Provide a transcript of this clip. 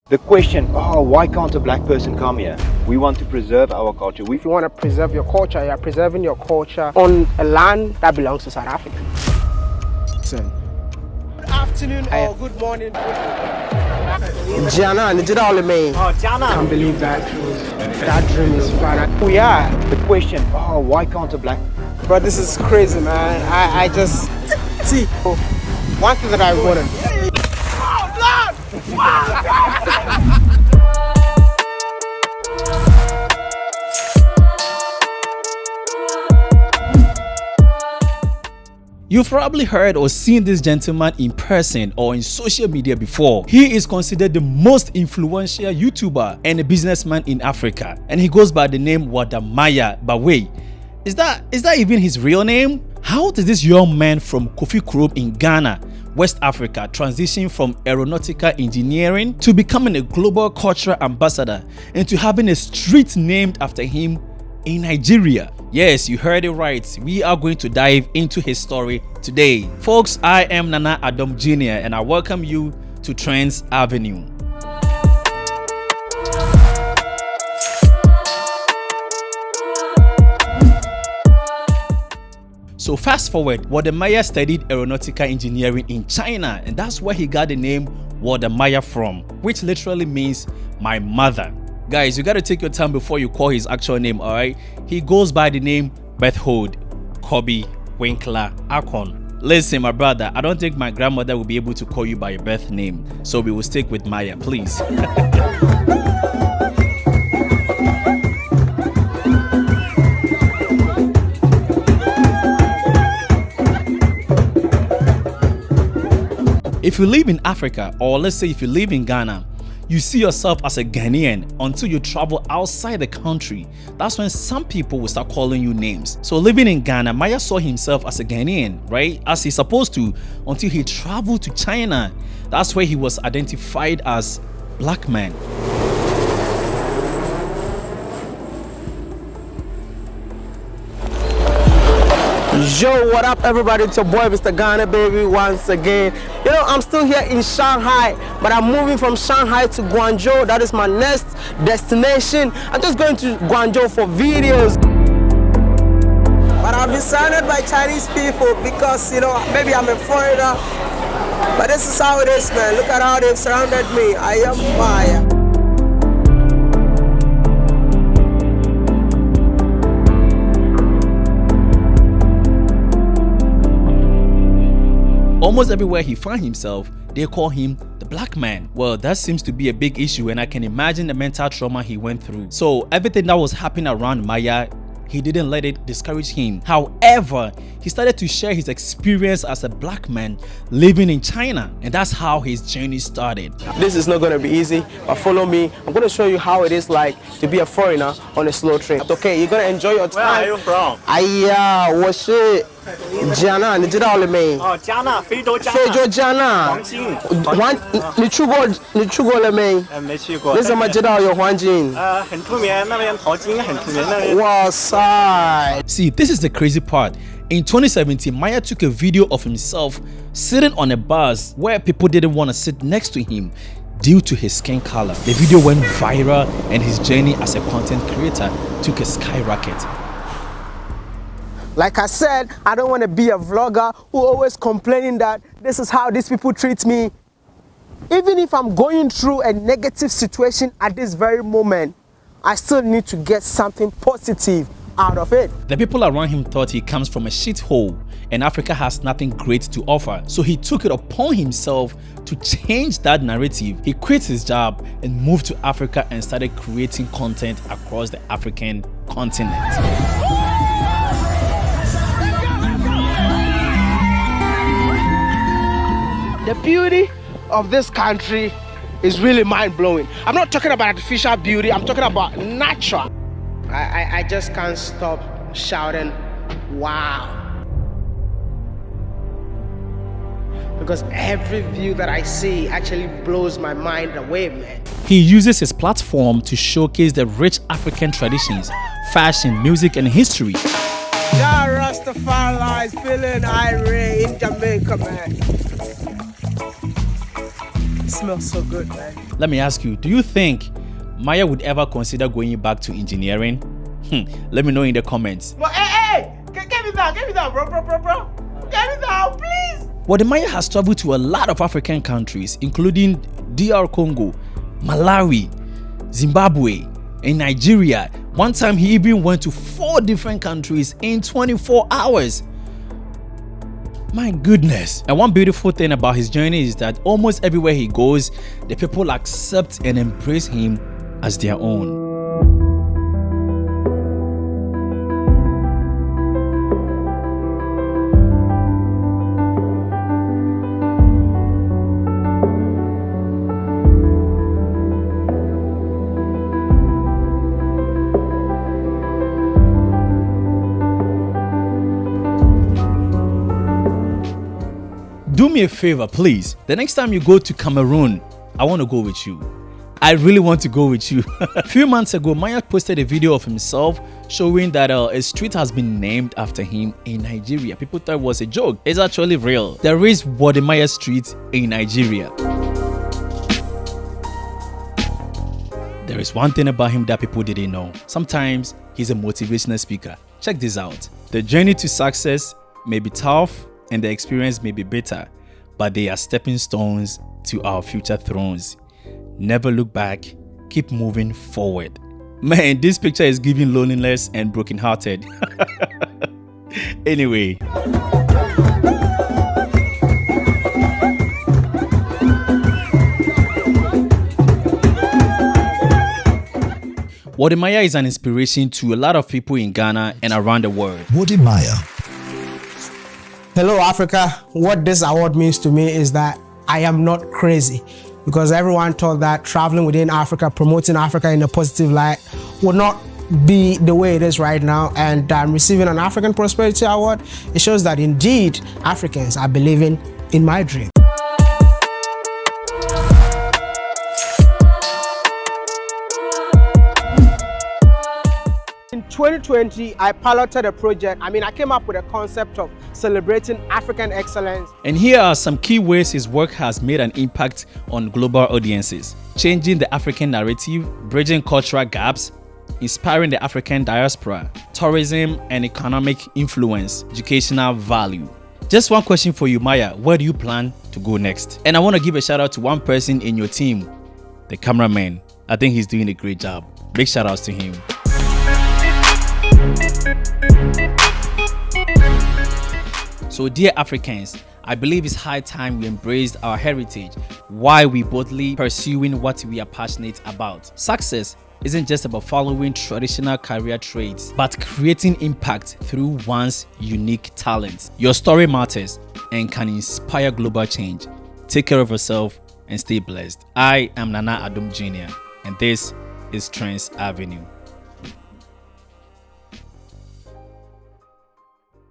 The question, oh, why can't a black person come here? We want to preserve our culture. If you want to preserve your culture, you're preserving your culture on a land that belongs to South Africa. Good afternoon or good morning. Jana, Oh, Jana. I can't believe that. That dream is fun. We are. The question, oh, why can't a black... But this is crazy, man. I just... See, one thing that I wanted. You've probably heard or seen this gentleman in person or in social media before. He is considered the most influential YouTuber and a businessman in Africa, and he goes by the name Wode Maya. But wait, is that even his real name? How did this young man from Kofi Kurom in Ghana, West Africa, transition from aeronautical engineering to becoming a global cultural ambassador and to having a street named after him in Nigeria? Yes, you heard it right. We are going to dive into his story today. Folks, I am Nana Adom Jr. and I welcome you to Trends Avenue. So fast forward, Wode Maya studied aeronautical engineering in China, and that's where he got the name Wode Maya from, which literally means my mother. Guys, you gotta take your time before you call his actual name, alright? He goes by the name Berthold, Kobe, Winkler, Akon. Listen, my brother, I don't think my grandmother will be able to call you by your birth name, so we will stick with Maya, please. If you live in Africa, or let's say if you live in Ghana, you see yourself as a Ghanaian until you travel outside the country. That's when some people will start calling you names. So living in Ghana, Maya saw himself as a Ghanaian, right? As he's supposed to, until he traveled to China. That's where he was identified as black man. Yo, what up everybody? It's your boy Mr. Ghana baby once again. You know, I'm still here in Shanghai, but I'm moving from Shanghai to Guangzhou. That is my next destination. I'm just going to Guangzhou for videos. But I've been surrounded by Chinese people because, you know, maybe I'm a foreigner. But this is how it is, man. Look at how they've surrounded me. I am Maya. Almost everywhere he finds himself, they call him the black man. Well, that seems to be a big issue, and I can imagine the mental trauma he went through. So everything that was happening around Maya, he didn't let it discourage him. However, he started to share his experience as a black man living in China, and that's how his journey started. This is not going to be easy, but follow me. I'm going to show you how it is like to be a foreigner on a slow train. Okay, you're going to enjoy your time. Where are you from?我是 Jana, 你知道了没？哦，加纳，非洲加纳。非洲加纳。黄金。你去过了没？没去过。你怎么知道有黄金？很出名，那边淘金很出名，那边。哇塞！ See, this is the crazy part. In 2017, Maya took a video of himself sitting on a bus where people didn't want to sit next to him due to his skin color. The video went viral and his journey as a content creator took a skyrocket. Like I said, I don't want to be a vlogger who always complaining that this is how these people treat me. Even if I'm going through a negative situation at this very moment, I still need to get something positive out of it. The people around him thought he comes from a shithole and Africa has nothing great to offer. So he took it upon himself to change that narrative. He quit his job and moved to Africa and started creating content across the African continent. The beauty of this country is really mind-blowing. I'm not talking about artificial beauty, I'm talking about natural. I just can't stop shouting, wow. Because every view that I see actually blows my mind away, man. He uses his platform to showcase the rich African traditions, fashion, music, and history. Ja Rastafari is feeling irate in Jamaica, man. smells so good, man. Let me ask you, do you think Maya would ever consider going back to engineering? Let me know in the comments. But hey, get me down, bro. Get me down, please. Wode Maya has traveled to a lot of African countries, including DR Congo, Malawi, Zimbabwe, and Nigeria. One time he even went to 4 different countries in 24 hours. My goodness. And one beautiful thing about his journey is that almost everywhere he goes, the people accept and embrace him as their own. Do me a favor, please. The next time you go to Cameroon, I want to go with you. I really want to go with you. A few months ago, Maya posted a video of himself showing that a street has been named after him in Nigeria. People thought it was a joke. It's actually real. There is Wode Maya Street in Nigeria. There is one thing about him that people didn't know. Sometimes he's a motivational speaker. Check this out. The journey to success may be tough and the experience may be bitter, but they are stepping stones to our future thrones. Never look back, keep moving forward. Man, this picture is giving loneliness and brokenhearted. Anyway. Wode Maya is an inspiration to a lot of people in Ghana and around the world. Wode Maya. Hello, Africa. What this award means to me is that I am not crazy, because everyone thought that traveling within Africa, promoting Africa in a positive light would not be the way it is right now. And I'm receiving an African Prosperity Award. It shows that indeed Africans are believing in my dream. In 2020, I piloted a project. I came up with a concept of celebrating African excellence. And here are some key ways his work has made an impact on global audiences: changing the African narrative, bridging cultural gaps, inspiring the African diaspora, tourism and economic influence, educational value. Just one question for you, Maya. Where do you plan to go next? And I want to give a shout out to one person in your team, the cameraman. I think he's doing a great job. Big shout outs to him. So dear Africans, I believe it's high time we embraced our heritage while we boldly pursuing what we are passionate about. Success isn't just about following traditional career traits, but creating impact through one's unique talents. Your story matters and can inspire global change. Take care of yourself and stay blessed. I am Nana Adom Jr. and this is Trends Avenue.